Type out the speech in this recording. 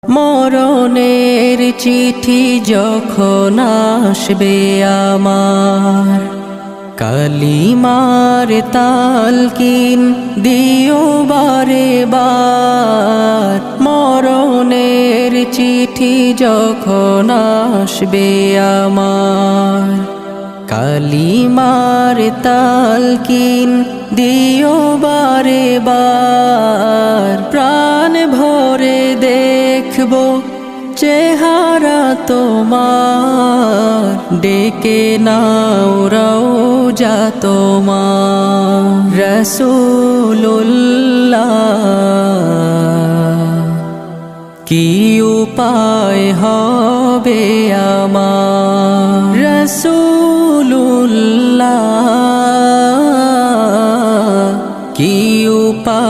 মরণের চিঠি যখন আসবে আমার, কালিমার তালকিন দিও বারে বার। মরণের চিঠি যখন আসবে আমার, কালিমার তালকিন দিও বারে বার। প্রাণ ভরে দেখবো চেহারা তোমার, ডেকে নাও রওজা তোমার। রাসূলুল্লাহ কি উপায় হবে আমার, রাসূলুল্লাহ কি উপায়